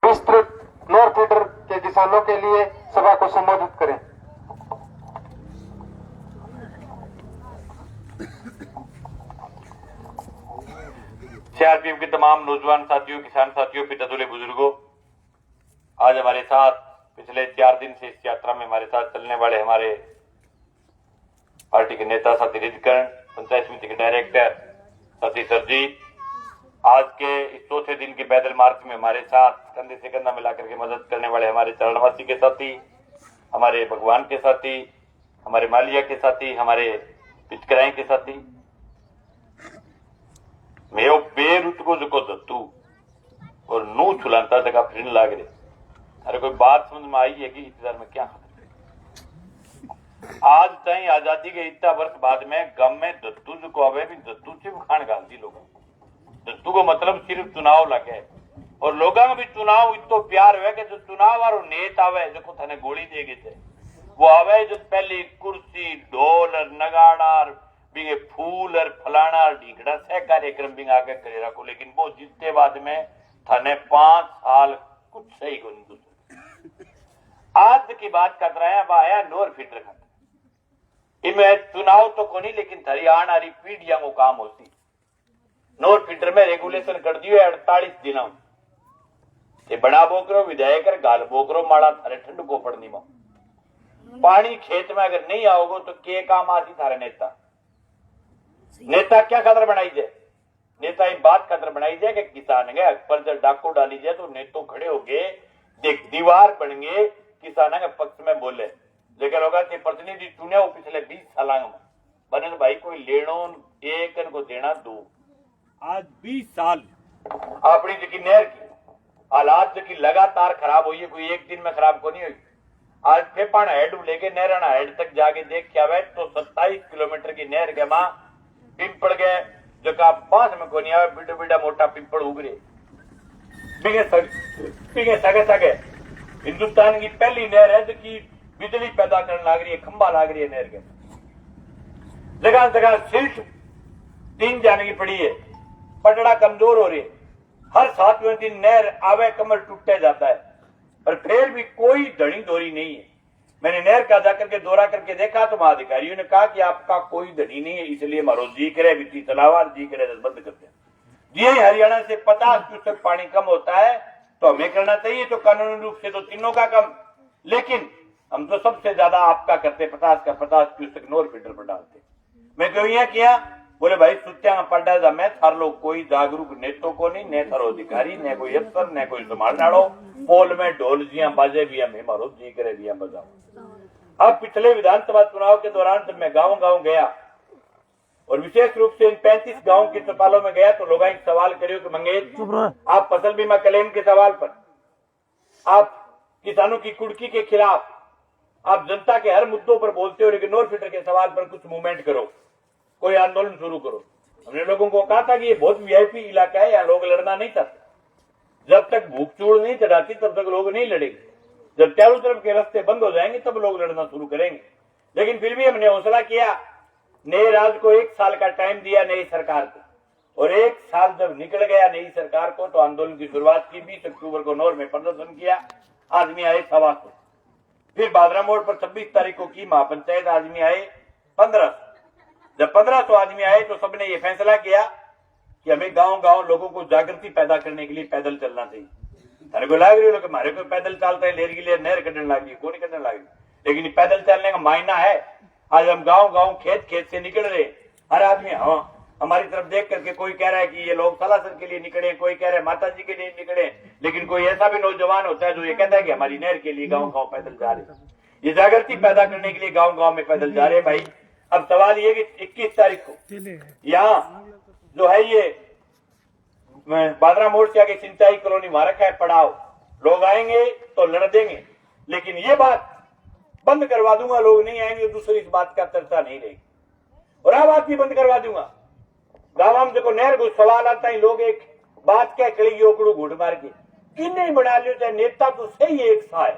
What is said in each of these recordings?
विस्तृत नोर फीडर के किसानों के लिए सभा को संबोधित करें। सीआरपीएफ के तमाम नौजवान साथियों, किसान साथियों, पितादुले बुजुर्गों, आज हमारे साथ पिछले 4 दिन से इस यात्रा में हमारे साथ चलने वाले हमारे पार्टी के नेता साथी रिजकरण, पंचायत समिति के डायरेक्टर साथी सरजीत, आज के इस चौथे दिन के पैदल मार्च में हमारे साथ कंधे से कंधा मिलाकर के मदद करने वाले हमारे चरणवासी के साथी, हमारे भगवान के साथी, हमारे मालिया के साथी, हमारे पिचकराई के साथी, मैं बेरुत को जो दत्तू और नू छुलाता जगह फिर लाग रहे। अरे कोई बात समझ में आई है कि इंतजार में क्या आज चाहे आजादी के इतना वर्ष बाद में गम में दत्तू जो को आवे भी दत्तू से खान गांधी लोग दत्तू को मतलब सिर्फ चुनाव लगे और लोगों में भी चुनाव इतो प्यार हुआ कि जो चुनाव और नेता आवे जो थाने गोली देगे थे वो आवे जो पहले कुर्सी ढोल और नगाड़ा बिंगे फूल और फलाना और ढीकड़ा से कार्यक्रम बिंग आगे करे रखो, लेकिन वो जीतते बाद में थाने 5 साल कुछ सही को नहीं दूसरे आज की बात कर रहे हैं। अब आया नोर फीडर का इनमें चुनाव तो को नहीं, लेकिन थरी आने वाली पीढ़ियां को काम होती। नोर फीडर में रेगुलेशन कर दियो 48 दिनों से बड़ा बोकरो विधायक गाल बोकरो माड़ा थारे ठंड को पड़नी में पानी खेत में अगर नहीं आओगे तो के काम आती थारे नेता क्या कदर बनाई जाए, नेता ये बात कदर बनाई जाए कि किसान है पर जब डाको डाली जाए तो नेतो खड़े हो गए देख दीवार बन गए किसान के पक्ष में बोले, लेकिन होगा कि प्रतिनिधि चुने वो पिछले 20 साल में बने भाई कोई लेनो एक को देना 2 आज 20 साल अपनी जकी नहर की हालात जकी लगातार खराब हुई है, कोई एक दिन में खराब को नहीं हुई। आज फेपान हेड लेके नहराना हेड तक जाके देख के आवे तो 27 किलोमीटर की नहर के मां पिंपल गए जो का बांस में को नहीं आवे बिड़ा बिड़ा मोटा पिंपल उगरे बिगे सगे हिंदुस्तान की पहली नहर है जो की बिजली पैदा करने लग रही है, खंबा लग रही है नहर के जगह जगह सिल्ट 3 जाने की पड़ी है, पटड़ा कमजोर हो रही है, हर 7वें दिन नहर आवे कमर टूटते जाता है पर फिर भी कोई धड़ी धोरी नहीं है। मैंने नहर का जाकर के दौरा करके देखा तो वहां अधिकारियों ने कहा कि आपका कोई धनी नहीं है, इसलिए मारो जी करे वित्तीय तलावा जी करे बंद करते हैं। जी हरियाणा से 50% पानी कम होता है तो हमें करना चाहिए तो कानूनी रूप से तो तीनों का कम, लेकिन हम तो सबसे ज्यादा आपका करते 50% नोर फीडर पर डालते। मैं क्यों यहाँ किया बोले भाई सुत्या पड़ा जा मैं थार लोग कोई जागरूक नेतो को नहीं, न थारो अधिकारी, न कोई अफसर, न कोई संभाल डालो पोल में ढोल जिया बाजे भी हमें मारो जी करे भी बजाओ। अब पिछले विधानसभा चुनाव के दौरान जब मैं गांव गया और विशेष रूप से इन 35 गांव के अस्पतालों में गया तो लोग एक सवाल करियो कि मंगेश आप फसल बीमा क्लेम के सवाल पर, आप किसानों की कुर्की के खिलाफ, आप जनता के हर मुद्दों पर बोलते हो लेकिन नोर फीडर के सवाल पर कुछ मूवमेंट करो, कोई आंदोलन शुरू करो। हमने लोगों को कहा था कि ये बहुत वीआईपी इलाका है, यहाँ लोग लड़ना नहीं चाहते, जब तक भूख चूड़ नहीं चढ़ाती तब तक लोग नहीं लड़ेंगे, जब चारों तरफ के रास्ते बंद हो जाएंगे तब लोग लड़ना शुरू करेंगे। लेकिन फिर भी हमने हौसला किया, नए राज्य को 1 साल का टाइम दिया नई सरकार को और 1 साल जब निकल गया नई सरकार को तो आंदोलन की शुरुआत की। 20 अक्टूबर को नौर में प्रदर्शन किया, आदमी आए 125, फिर बादरा मोड़ पर 26 तारीख को की महापंचायत, आदमी आए 1500। जब 1500 आदमी आए तो सबने ये फैसला किया कि हमें गांव लोगों को जागृति पैदा करने के लिए पैदल चलना चाहिए। थारे को लाग रही हो हमारे को पैदल चलते हैं लेर के लिए नहर कटने लगी, कौन कटने लगी, लेकिन पैदल चलने का मायना है। आज हम गांव खेत से निकल रहे, हर आदमी हमारी तरफ देख करके कोई कह रहा है कि ये लोग सलासर के लिए निकले, कोई कह रहा है माता जी के लिए निकले, लेकिन कोई ऐसा भी नौजवान होता है जो ये कहता है कि हमारी नहर के लिए गाँव पैदल जा रहे। ये जागृति पैदा करने के लिए गाँव में पैदल जा रहे भाई। अब सवाल ये कि 21 तारीख को यहाँ जो है ये बादरा मोड़ से आगे सिंचाई कॉलोनी वहां रखा है पड़ाव, लोग आएंगे तो लड़ देंगे, लेकिन ये बात बंद करवा दूंगा, लोग नहीं आएंगे दूसरी इस बात का चर्चा नहीं रहेगी। और आ बात भी बंद करवा दूंगा, गाँव में देखो नहर को सवाल आता है, लोग एक बात क्या करेगी ओकड़ू घूट मार के कि नहीं बना लियो चाहे नेता तो सही एक सा है,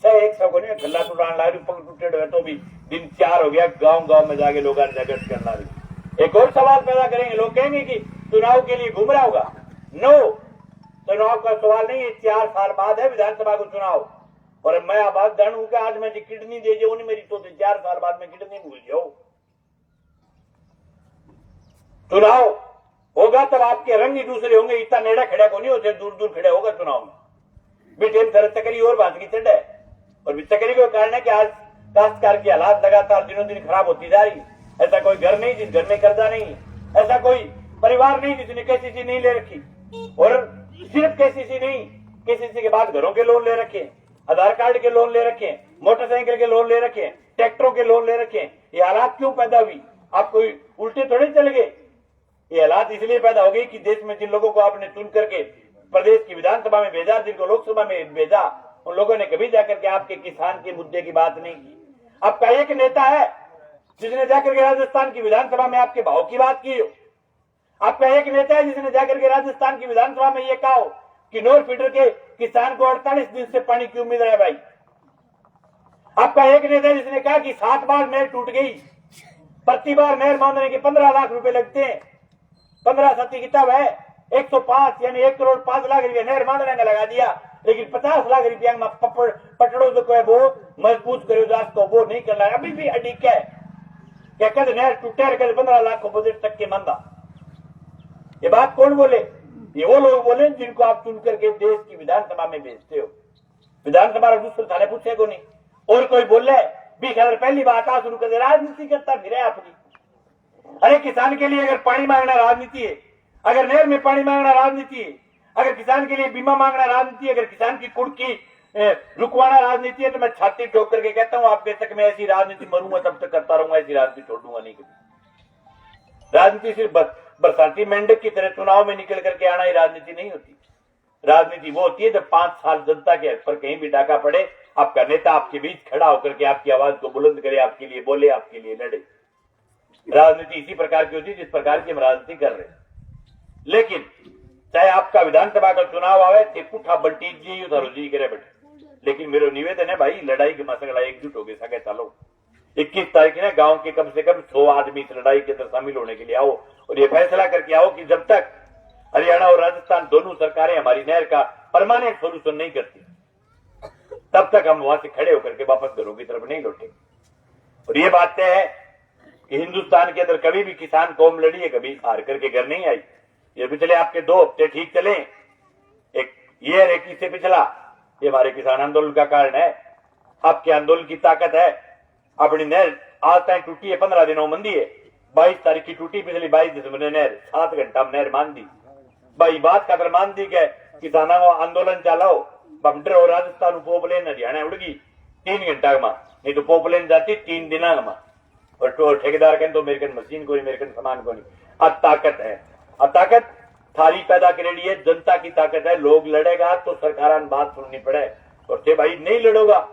सही एक सा को नहीं गला टूटान ला रही, पग टूटे हुए तो भी दिन 4 हो गया, गांव में जाके लोग जागृत करना रही। एक और सवाल पैदा करेंगे, लोग कहेंगे कि चुनाव के लिए घूम रहा होगा। नो, चुनाव का सवाल नहीं है, 4 साल बाद है विधानसभा को चुनाव। और मैं आवाज जानू कि आज मैं किडनी दे जाऊं नहीं मेरी तो 4 साल बाद में किडनी भूल जाऊं। चुनाव होगा तब आपके रंग ही दूसरे होंगे, इतना नेड़ा खड़ा को नहीं होते, दूर दूर खड़े होगा चुनाव में। बेटे तरह तकरी और बात की चढ़ है, और तकरी को कारण है कि आज काश्तकार की हालात लगातार दिनों दिन खराब होती जा रही। ऐसा कोई घर नहीं जिस घर में कर्जा नहीं, ऐसा कोई परिवार नहीं जिसने केसीसी नहीं ले रखी। और सिर्फ केसीसी नहीं, केसीसी के बाद घरों के लोन ले रखे, आधार कार्ड के लोन ले रखे, मोटरसाइकिल के लोन ले रखे, ट्रैक्टरों के लोन ले रखे। ये हालात क्यों पैदा हुई? आप कोई उल्टे थोड़े चल गए। ये हालात इसलिए पैदा हो गई कि देश में जिन लोगों को आपने चुन करके प्रदेश की विधानसभा में भेजा, जिनको लोकसभा में भेजा, उन लोगों ने कभी जाकर के आपके किसान के मुद्दे की बात नहीं की। आपका एक नेता है जिसने जाकर के राजस्थान की विधानसभा में आपके भाव की बात की हो। आपका एक नेता है जिसने जाकर के राजस्थान की विधानसभा में ये कहा हो कि नोर फीडर के किसान को 48 दिन से पानी क्यों मिल रहा है भाई। आपका एक नेता है जिसने कहा कि 7 बार नहर टूट गई, प्रति बार नहर बांधने के 15 लाख रुपए लगते हैं। 15 सती किताब है, 105 यानी 1 करोड़ 5 लाख रुपया नहर बांधने का लगा दिया, लेकिन 50 लाख रुपया में पटड़ो जो है वो मजबूत करो जात को वो नहीं करना। अभी भी अडिक है क्या कद नहर टूटे, कद 15 लाख को बजट तक के मंदा। ये बात कौन बोले? ये वो लोग बोले जिनको आप चुन करके देश की विधानसभा में भेजते हो। विधानसभा दूसरे थाने पूछे को नहीं। और कोई बोले भी खैर पहली बात आ शुरू कर दे, राजनीति करता फिर अपनी। अरे किसान के लिए अगर पानी मांगना राजनीति है, अगर नहर में पानी मांगना राजनीति है, अगर किसान के लिए बीमा मांगना राजनीति है, अगर किसान की कुर्की रुकवाना राजनीति है, तो मैं छाती ठोक करके कहता हूं आपके तक मैं ऐसी राजनीति मरूंगा तब तक करता रहूंगा, ऐसी राजनीति छोड़ दूंगा नहीं कभी। राजनीति सिर्फ बरसाती मेंढक की तरह चुनाव में निकल करके आना ही राजनीति नहीं होती। राजनीति वो होती है जब 5 साल जनता के हक पर कहीं भी डाका पड़े, आपका नेता आपके बीच खड़ा होकर के आपकी आवाज को बुलंद करे, आपके लिए बोले, आपके लिए लड़े। राजनीति इसी प्रकार की होती है जिस प्रकार की हम राजनीति कर रहे हैं। लेकिन चाहे आपका विधानसभा का चुनाव आवे थे पुठा बंटी जी उधारो जी करे बैठे, लेकिन मेरा निवेदन है भाई लड़ाई के मसला एकजुट हो गए सके चलो। 21 तारीख ने गांव के कम से कम 100 आदमी इस लड़ाई के अंदर शामिल होने के लिए आओ और ये फैसला करके आओ कि जब तक हरियाणा और राजस्थान दोनों सरकारें हमारी नहर का परमानेंट सोल्यूशन नहीं करती तब तक हम वहां से खड़े होकर के वापस घरों की तरफ नहीं लौटेंगे। और ये बात तय है कि हिंदुस्तान के अंदर कभी भी किसान कौम लड़ी है, कभी हार करके घर नहीं आई। ये पिछले आपके 2 हफ्ते ठीक चले, एक ये एक इससे पिछला, ये हमारे किसान आंदोलन का कारण है। आपके आंदोलन की ताकत है। अपनी नहर आज तक टूटी है 15 दिनों मंदी है। 22 तारीख की टूटी, पिछली 22 दिसंबर ने नहर 7 घंटा में नहर मान दी। भाई बात का मान दी के किसानों को आंदोलन चलाओ, बमटर और राजस्थान पोपलेन हरियाणा उड़गी 3 घंटा में, नहीं तो पोपलेन जाती 3 दिन में। और ठेकेदार कहते तो अमेरिकन मशीन को नहीं, अमेरिकन सामान को नहीं। अब ताकत है, अब ताकत थारी पैदा करेगी है, जनता की ताकत है। लोग लड़ेगा तो सरकार बात सुननी पड़े। और थे भाई नहीं लड़ोगा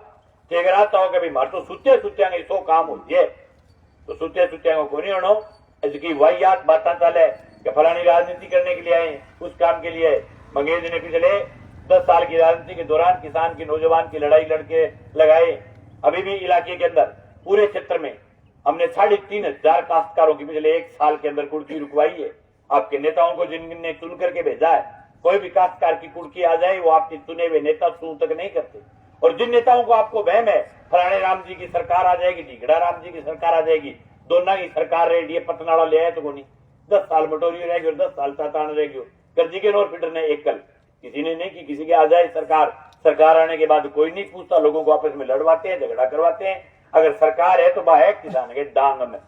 थे अगर आता हो कभी मार तो सुत्या सुत्यांगे 100 काम होती है, तो सुत्या सुत्यांगों को नहीं होना। इसकी वाहियात बातें चले कि फलानी राजनीति करने के लिए आए, उस काम के लिए। मंगेश ने पिछले 10 साल की राजनीति के दौरान किसान की नौजवान की लड़ाई लड़के लगाए। अभी भी इलाके के अंदर पूरे क्षेत्र में हमने 3,500 काश्तकारों की पिछले 1 साल के अंदर कुर्की रुकवाई है। आपके नेताओं को जिनने चुन करके भेजा है, कोई भी काश्तकार की कुर्की आ जाए वो आपके चुने हुए नेता सू तक नहीं करते। और जिन नेताओं को आपको वहम है फलाने राम जी की सरकार आ जाएगी, ढीगड़ा राम जी की सरकार आ जाएगी, दोनों की सरकार रहेगी, पतनाड़ा ले आए तो नहीं 10 साल मटोरी रहेगी और 10 साल तातान रहेगी। कर्जी के नोर फीडर ने एकल किसी ने नहीं की, किसी के आ जाए सरकार आने के बाद कोई नहीं पूछता, लोगों को आपस में लड़वाते हैं, झगड़ा करवाते हैं। अगर सरकार है तो बा है किसान के डांग में,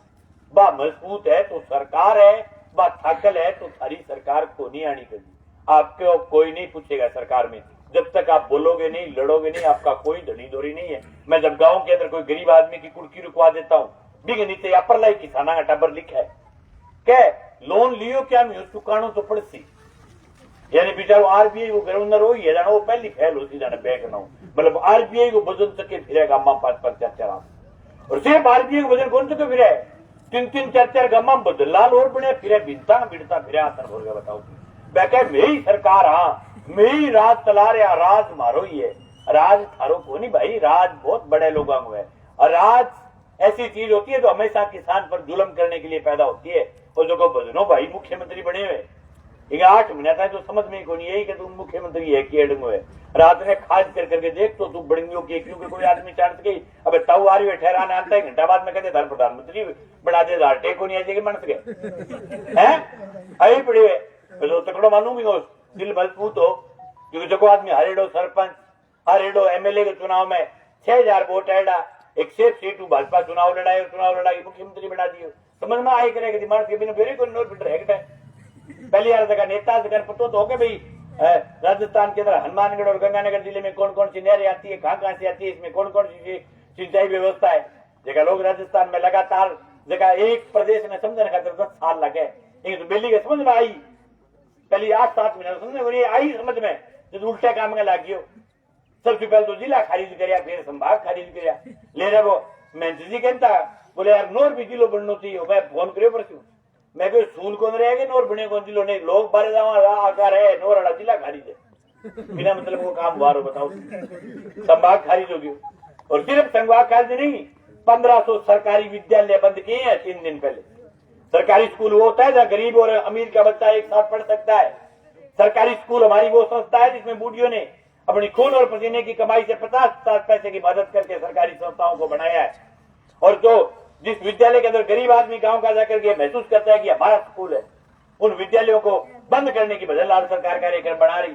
बा मजबूत है तो सरकार है, बा थाकल है तो सारी सरकार को नहीं आनी कभी। आपको कोई नहीं पूछेगा सरकार में, जब तक आप बोलोगे नहीं, लड़ोगे नहीं, आपका कोई धनी दोरी नहीं है। मैं जब गांव के अंदर कोई गरीब आदमी की कुर्की रुकवा देता हूँ, बिग नीचे अपर लाई किसाना का टबर लिखा है क्या लोन लियो क्या चुकानो तो पड़सी, यानी बेचारो आरबीआई को गवर्नर हो ये जाना वो पहली फैल होती जाना बैंक ना हो, मतलब आरबीआई को बदल सके फिरेगा अम्मा 5-5 4-4 और सिर्फ आरबीआई को बदल कौन सके फिरे 3-3 4-4 गम्मा बदलाल और बने फिरे बिनता बिड़ता फिरे आतर हो गया। बताओ बैठे मेरी सरकार, हाँ मेरी राज चला रहा, राज मारो ही है, राज थारो को नहीं भाई, राज बहुत बड़े लोगों को है। और राज ऐसी चीज होती है जो हमेशा किसान पर जुल्म करने के लिए पैदा होती है। और जो को बदनो भाई मुख्यमंत्री बने हुए ये 8 महीना था तो समझ में को नहीं यही कि तुम मुख्यमंत्री है कि एडंगो है रात ने खास कर करके देख तो तू बड़ियों की क्योंकि कोई आदमी चांस गई अब ताऊ आ रही है ठहराने आता है घंटा बाद में कहते धर प्रधानमंत्री बना दे टे को नहीं आएगी मन सके हैं आई पड़ी है तो तकड़ो मानू भी हो दिल मजबूत हो क्योंकि जो आदमी हरेडो सरपंच हरेडो एमएलए के चुनाव में 6000 वोट आएगा एक सेफ सीट भाजपा चुनाव लड़ाई मुख्यमंत्री बना दियो समझ में आई करेगा दिमाग के बिना फिर कोई नोट फिटर है पहली यार जगह नेता जगह पता तो हो गया भाई राजस्थान के अंदर हनुमानगढ़ और गंगानगर जिले में कौन कौन सी नहरें आती है कहाँ से आती है इसमें कौन कौन सी सिंचाई व्यवस्था है जगह लोग राजस्थान में लगातार जगह एक प्रदेश में समझने खातिर 10 साल लगे लेकिन तो दिल्ली के समझ में आई पहले 8-7 महीने समझ में आई समझ में जो उल्टा काम में लग गयो सबसे पहले तो जिला खारिज कर फिर संभाग खारिज कर ले रहे वो मैं जी कहता बोले यार नोर भी जिलो बनना चाहिए मैं फोन करियो परसों मैं कोई स्कूल कौन रहेगा नोर बने कौन जिलो नहीं लोग बारे आकार है नोर अड़ा जिला खारिज है बिना मतलब वो काम बारो बताओ संभाग खारिज हो गयो और सिर्फ संभाग खारिज नहीं 1500 सरकारी विद्यालय बंद किए हैं 3 दिन पहले सरकारी स्कूल वो होता है जहाँ गरीब और अमीर का बच्चा एक साथ पढ़ सकता है सरकारी स्कूल हमारी वो संस्था है जिसमें बूढ़ियों ने अपनी खून और पसीने की कमाई से 50 पैसे की मदद करके सरकारी संस्थाओं को बनाया है और जो जिस विद्यालय के अंदर गरीब आदमी गांव का जाकर के महसूस करता है कि हमारा स्कूल है उन विद्यालयों को बंद करने की बजाय लाल सरकार कार्यक्रम बना रही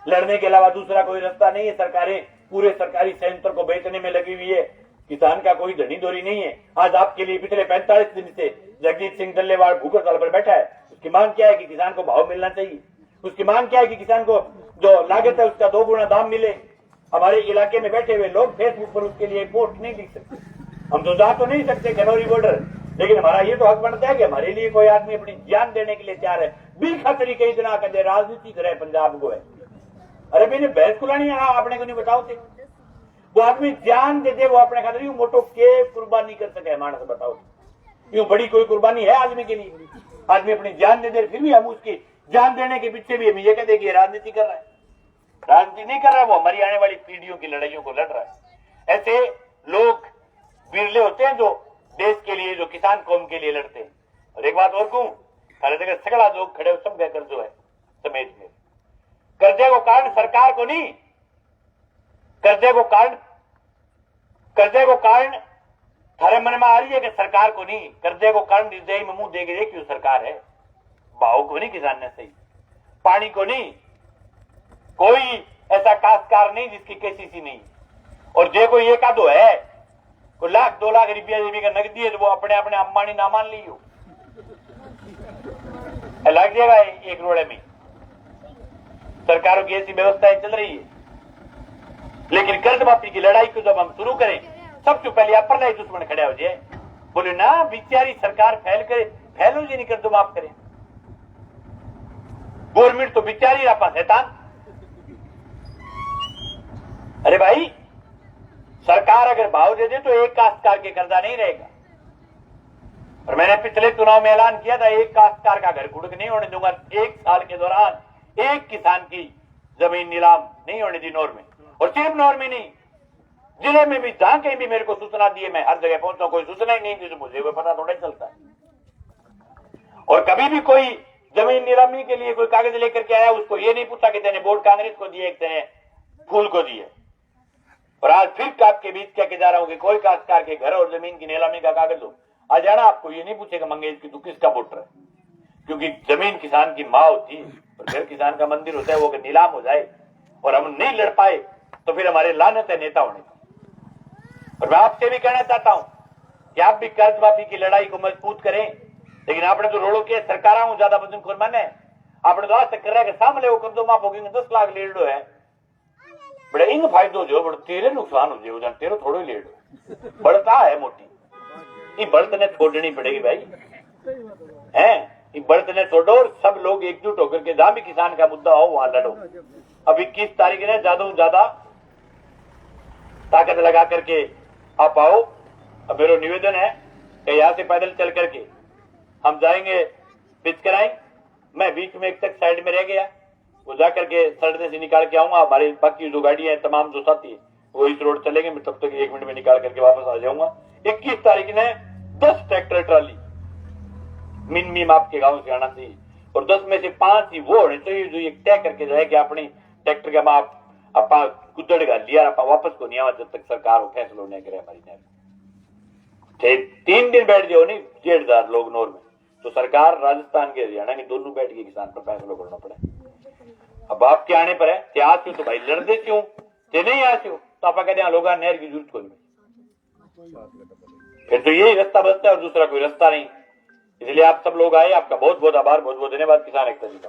लड़ने के अलावा दूसरा कोई रास्ता नहीं है सरकारें पूरे सरकारी संयंत्र को बेचने में लगी हुई है किसान का कोई धनी दोरी नहीं है आज आपके लिए पिछले 45 दिन से जगजीत सिंह डल्लेवाल भूख हड़ताल पर बैठा है उसकी मांग क्या है कि किसान को भाव मिलना चाहिए उसकी मांग क्या है कि किसान को जो लागत है उसका 2 गुना दाम मिले हमारे इलाके में बैठे हुए लोग फेसबुक पर उसके लिए पोस्ट नहीं लिख सकते हम तो जा तो नहीं सकते खनौरी बॉर्डर लेकिन हमारा ये तो हक बनता है कि हमारे लिए कोई आदमी अपनी जान देने के लिए तैयार है बीखा तरीके इतना कर दे राजनीति करे पंजाब को है अरे मैंने बहस खुलानी है आपने को नहीं बताओ थे वो आदमी जान दे दे वो अपने खातिर यूं मोटो के कुर्बानी कर सके मानस बताओ यूं बड़ी कोई कुर्बानी है आदमी के लिए आदमी अपनी जान दे दे फिर भी हम उसकी जान देने के पीछे भी हम ये कहते कि राजनीति कर रहा है राजनीति नहीं कर रहा है वो हमारी आने वाली पीढ़ियों की लड़ाइयों को लड़ रहा है ऐसे लोग विरले होते हैं जो देश के लिए जो किसान कौम के लिए लड़ते हैं और एक बात और कहूं सारे जगह सगड़ा लोग खड़े सब कर्जो है समेत में कर्जे को कारण सरकार को नहीं कर्जे को कारण थारे मन में आ रही है कि सरकार को नहीं कर्जे को कारण निर्दयी में मुंह देगी क्यों सरकार है भाव को नहीं किसान ने सही पानी को नहीं कोई ऐसा काश्तकार नहीं जिसकी केसीसी नहीं और जे कोई एक आधो है को 1,00,000 2 लाख रुपया जीवी का नकदी है तो वो अपने अपने अंबानी ना मान लियो लग जाएगा 1 रोड़े में सरकारों की ऐसी व्यवस्थाएं चल रही है लेकिन कर्ज माफी की लड़ाई को जब हम शुरू करें सबसे पहले आप पर दुश्मन खड़े हो जाए बोले ना बेचारी सरकार फैलो जी नहीं कर्ज माफ करे गवर्नमेंट तो बेचारी आपा शैतान अरे भाई सरकार अगर भाव दे दे तो एक काश्तकार के कर्जा नहीं रहेगा और मैंने पिछले चुनाव में ऐलान किया था एक काश्तकार का घर कुड़क नहीं होने दूंगा 1 साल के दौरान एक किसान की जमीन नीलाम नहीं होने दी नौर में और सिर्फ नौर में नहीं जिले में भी जहां कहीं भी मेरे को सूचना दी है मैं हर जगह पहुंचा कोई सूचना ही नहीं दी तो मुझे कोई पता थोड़ा चलता है और कभी भी कोई जमीन नीलामी के लिए कोई कागज लेकर के आया उसको ये नहीं पूछा कि तेने वोट कांग्रेस को दिए तेने फूल को दिए और आज फिर आपके बीच कह के जा रहा हूं कि कोई काश्तकार के घर और जमीन की नीलामी का कागज हो आ जाना आपको ये नहीं पूछेगा मंगेश की तू किसका वोटर है क्योंकि जमीन किसान की मां होती है और घर किसान का मंदिर होता है वो अगर नीलाम हो जाए और हम नहीं लड़ पाए तो फिर हमारे लानत है नेता होने का और मैं आपसे भी कहना चाहता हूं कि आप भी कर्ज माफी की लड़ाई को मजबूत करें लेकिन आपने तो रोड़ो के सरकार ज्यादा बदन खुरमान है आपने तो आज तक कर रहा है कि सामने वो कर्जो माफ होगी 10 लाख लेड़ो है बड़े इंग फायदो जो बड़े तेरे नुकसान हो जाए तेरे थोड़ो ही लेड़ो बढ़ता है मोटी ये बढ़त ने छोड़नी पड़ेगी भाई हैं ये बढ़त ने छोड़ो और सब लोग एकजुट होकर के जहां भी किसान का मुद्दा हो वहां लड़ो अब 21 तारीख ने ज्यादा से ज्यादा ताकत लगा करके आप आओ अब मेरा निवेदन है कि यहाँ से पैदल चल करके हम जाएंगे पिच कराएं मैं बीच में एक तक साइड में रह गया वो जाकर के सड़ने से निकाल के आऊंगा हमारी बाकी जो गाड़ियां हैं तमाम जो साथी वो इस रोड चलेंगे मैं तब तक 1 मिनट में निकाल करके वापस आ जाऊंगा 21 तारीख ने 10 ट्रैक्टर ट्राली मिन मीम आपके गांव से आना चाहिए और 10 में से 5 ही वो होने चाहिए जो ये तय करके जाए कि अपनी ट्रैक्टर के बाप अपा कुदड़ गा लिया अपा वापस को नहीं आवा जब तक सरकार वो फैसलो नहीं करे हमारी ने 3 दिन बैठ जाओ नहीं 1,500 लोग नोर में तो सरकार राजस्थान के हरियाणा के दोनों बैठ के किसान पर फैसला करना पड़े। अब आपके आने पर है त्याग क्यों तो भाई लड़ दे क्यों ते नहीं आते हो तो आप कहते हैं लोग नहर की जरूरत कोई फिर तो यही रास्ता बचता है और दूसरा कोई रास्ता नहीं। इसलिए आप सब लोग आए आपका बहुत बहुत आभार बहुत बहुत धन्यवाद किसान एकता जी का।